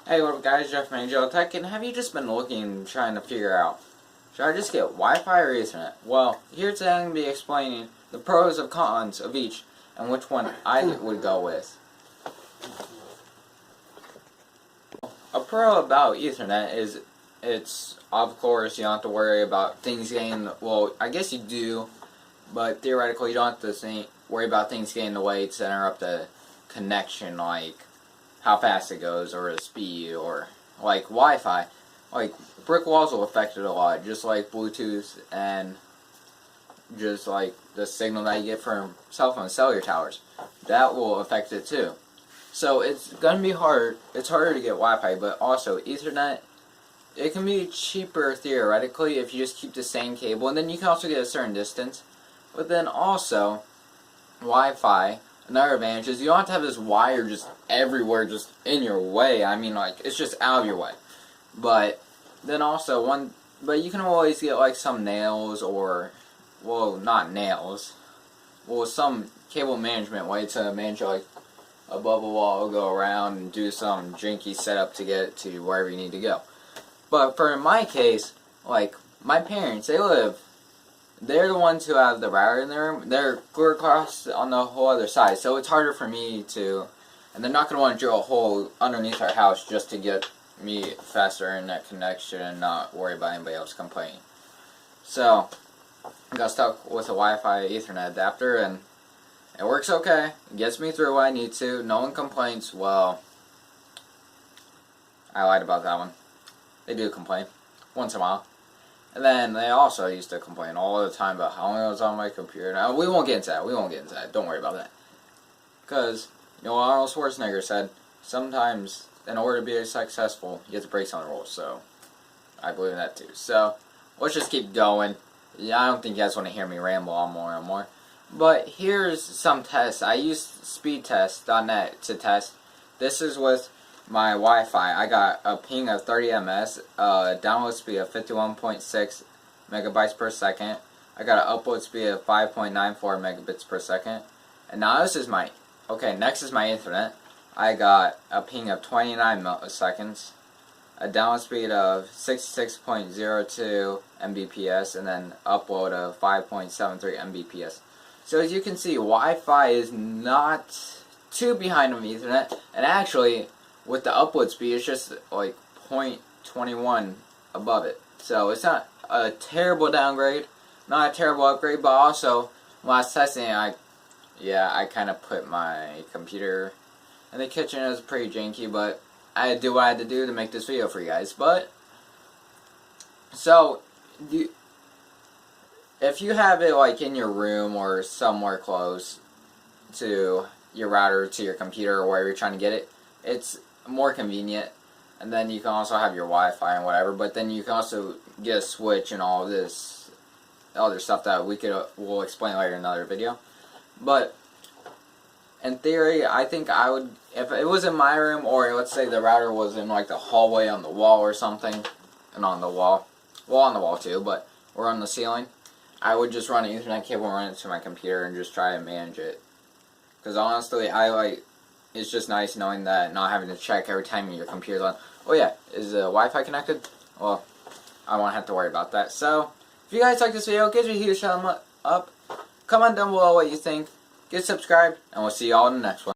Hey, what up guys, Jeff from Angel Tech, and have you just been looking, trying to figure out, should I just get Wi-Fi or Ethernet? Well, here today I'm going to be explaining the pros and cons of each, and which one I would go with. A pro about Ethernet is, it's, of course, you don't have to worry about things getting, well, I guess you do, but theoretically you don't have to worry about things getting in the way to interrupt the connection, like how fast it goes, or the speed, or like Wi-Fi. Like, brick walls will affect it a lot, just like Bluetooth and just like the signal that you get from cell phone cellular towers. That will affect it too. So it's gonna be hard. It's harder to get Wi-Fi, but also Ethernet, it can be cheaper theoretically if you just keep the same cable, and then you can also get a certain distance. But then also, Wi-Fi, another advantage is you don't have to have this wire just everywhere, just in your way. I mean, like, it's just out of your way. But then also, but you can always get like some nails, or, well, not nails, well, some cable management way to manage, like, above a wall, go around and do some janky setup to get to wherever you need to go. But for my case, like, my parents, they're the ones who have the router in their room. They're clear across on the whole other side, so it's harder for me to, and they're not going to want to drill a hole underneath our house just to get me faster internet connection and not worry about anybody else complaining. So, I got stuck with a Wi-Fi Ethernet adapter, and it works okay. It gets me through what I need to. No one complains. Well, I lied about that one. They do complain once in a while. And then they also used to complain all the time about how long it was on my computer. Now, we won't get into that. Don't worry about that. Because, you know what Arnold Schwarzenegger said, sometimes, in order to be successful, you have to break some of the rules. So, I believe in that too. So, let's just keep going. Yeah, I don't think you guys want to hear me ramble on more and more. But here's some tests. I used speedtest.net to test. This is with my Wi-Fi. I got a ping of 30 ms, download speed of 51.6 megabytes per second. I got an upload speed of 5.94 megabits per second. And now this is next is my Ethernet. I got a ping of 29 milliseconds, a download speed of 66.02 mbps, and then upload of 5.73 mbps. So as you can see, Wi-Fi is not too behind on Ethernet, and actually, with the upload speed, it's just like 0.21 above it. So it's not a terrible downgrade, not a terrible upgrade, but also, when I was testing it, I kind of put my computer in the kitchen. It was pretty janky, but I had to do what I had to do to make this video for you guys. But, so, if you have it like in your room or somewhere close to your router, to your computer, or wherever you're trying to get it, it's more convenient. And then you can also have your Wi-Fi and whatever, but then you can also get a switch and all this other stuff that we'll explain later in another video. But in theory, I think I would, if it was in my room, or let's say the router was in like the hallway on the wall or something, and on the wall, well, on the wall too, but or on the ceiling, I would just run an Ethernet cable and run it to my computer and just try to manage it. Because honestly, it's just nice knowing that, not having to check every time your computer's on. Oh yeah, is the Wi-Fi connected? Well, I won't have to worry about that. So, if you guys like this video, give it a huge thumbs up. Comment down below what you think. Get subscribed, and we'll see y'all in the next one.